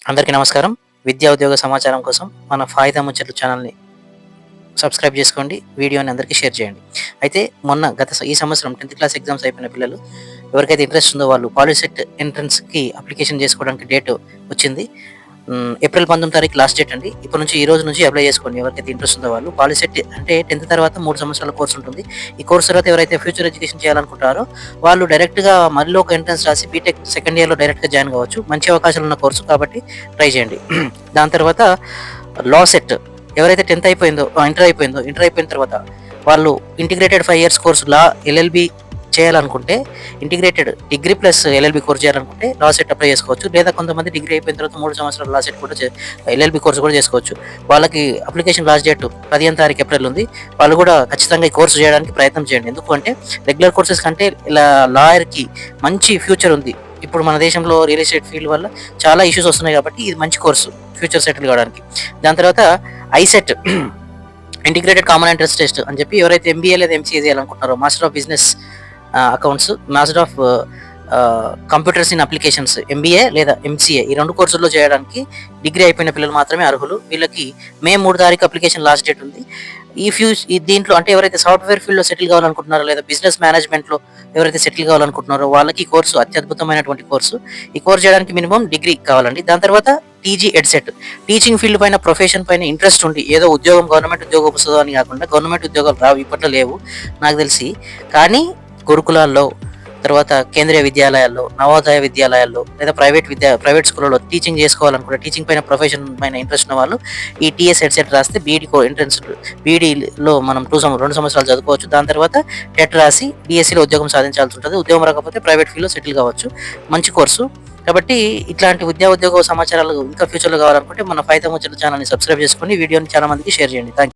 అందరికీ నమస్కారం. విద్యా ఉద్యోగ సమాచారం కోసం మన ఫాయిదా ముచ్చట్లు ఛానల్‌ని సబ్స్క్రైబ్ చేసుకోండి. వీడియోని అందరికీ షేర్ చేయండి. అయితే ఈ సంవత్సరం 10థ్ క్లాస్ ఎగ్జామ్స్ అయిపోయిన పిల్లలు ఎవరికైతే ఇంట్రెస్ట్ ఉందో వాళ్ళు పాలిసెట్ ఎంట్రన్స్‌కి అప్లికేషన్ చేసుకోవడానికి డేట్ వచ్చింది. ఏప్రిల్ 19 తారీఖు లాస్ట్ డేట్ అండి. ఇప్పటి నుంచి ఈ రోజు నుంచి అప్లై చేసుకోండి. ఎవరికైతే ఇంట్రెస్ట్ ఉందో వాళ్ళు. పాలిసెట్ అంటే 10థ్ తర్వాత 3 సంవత్సరాల కోర్స్ ఉంటుంది. ఈ కోర్స్ తర్వాత ఎవరైతే ఫ్యూచర్ ఎడ్యుకేషన్ చేయాలనుకుంటారో వాళ్ళు డైరెక్ట్‌గా మధ్యలో ఒక ఎంట్రన్స్ రాసి బీటెక్ సెకండ్ ఇయర్‌లో డైరెక్ట్‌గా జాయిన్ కావచ్చు. మంచి అవకాశాలు ఉన్న కోర్సు కాబట్టి ట్రై చేయండి. దాని తర్వాత లా సెట్ ఎవరైతే 10థ్ అయిపోయిందో ఇంటర్ అయిపోయిన తర్వాత వాళ్ళు ఇంటిగ్రేటెడ్ 5 ఇయర్స్ కోర్స్ లా ఎల్ఎల్బి చేయాలనుకుంటే integrated degree plus LLB course చేయాలనుకుంటే లా సెట్ అప్లై చేసుకోవచ్చు. లేదా కొంతమంది డిగ్రీ అయిపోయిన తర్వాత 3 సంవత్సరాల లా సెట్ కూడా ఎల్ఎల్బి కోర్స్ కూడా చేసుకోవచ్చు. వాళ్ళకి అప్లికేషన్ లాస్ట్ డేట్ 15 తారీఖు ఏప్రిల్ ఉంది. వాళ్ళు కూడా ఖచ్చితంగా ఈ కోర్సు చేయడానికి ప్రయత్నం చేయండి. ఎందుకంటే రెగ్యులర్ కోర్సెస్ కంటే ఇలా లాయర్కి మంచి ఫ్యూచర్ ఉంది. ఇప్పుడు మన దేశంలో రియల్ ఎస్టేట్ ఫీల్డ్ వల్ల చాలా ఇష్యూస్ వస్తున్నాయి కాబట్టి ఇది మంచి కోర్సు ఫ్యూచర్ సెటిల్ కావడానికి. దాని తర్వాత ICET integrated common entrance test అని చెప్పి ఎవరైతే ఎంబీఏ లేదా ఎంసీఏ చేయాలనుకుంటున్నారో master of business accounts, master of computers in applications MBA లేదా ఎంసీఏ ఈ 2 కోర్సుల్లో చేయడానికి డిగ్రీ అయిపోయిన పిల్లలు మాత్రమే అర్హులు. వీళ్ళకి మే 3 తారీఖు అప్లికేషన్ లాస్ట్ డేట్ ఉంది. దీంట్లో అంటే ఎవరైతే సాఫ్ట్వేర్ ఫీల్డ్లో సెటిల్ కావాలనుకుంటున్నారో లేదా బిజినెస్ మేనేజ్మెంట్లో ఎవరైతే సెటిల్ కావాలనుకుంటున్నారో వాళ్ళకి ఈ కోర్సు అత్యద్భుతమైనటువంటి కోర్సు. ఈ కోర్సు చేయడానికి మినిమం డిగ్రీ కావాలండి. దాని తర్వాత టీజీ ఎడ్సెట్ టీచింగ్ ఫీల్డ్ పైన ప్రొఫెషన్ పైన ఇంట్రెస్ట్ ఉండి ఏదో గవర్నమెంట్ ఉద్యోగం వస్తుందో అని కాకుండా గవర్నమెంట్ ఉద్యోగాలు రావు ఇప్పట్లో లేవు నాకు తెలిసి. కానీ గురుకులాల్లో తర్వాత కేంద్రీయ విద్యాలయాల్లో, నవోదయ విద్యాలయాల్లో లేదా ప్రైవేట్ స్కూళ్ళలో టీచింగ్ చేసుకోవాలనుకుంటే టీచింగ్ పైన ప్రొఫెషన్ పైన ఇంట్రెస్ట్ ఉన్న వాళ్ళు ఈ టీఎస్ ఎడ్సెట్ రాస్తే బీఈడీలో మనం 2 సంవత్సరాలు చదువుకోవచ్చు. దాని తర్వాత టెట్ రాసి డిఎస్సిలో ఉద్యోగం సాధించాల్సి ఉంటుంది. ఉద్యోగం రాకపోతే ప్రైవేట్ ఫీల్డ్లో సెటిల్ కావచ్చు. మంచి కోర్సు కాబట్టి ఇట్లాంటి ఉద్యోగ సమాచారాలు ఇంకా ఫ్యూచర్లో కావాలనుకుంటే మన ఫాయిదా ముచ్చట్ల ఛానల్ని సబ్స్క్రైబ్ చేసుకొని వీడియోని చాలా మందికి షేర్ చేయండి. Thank you.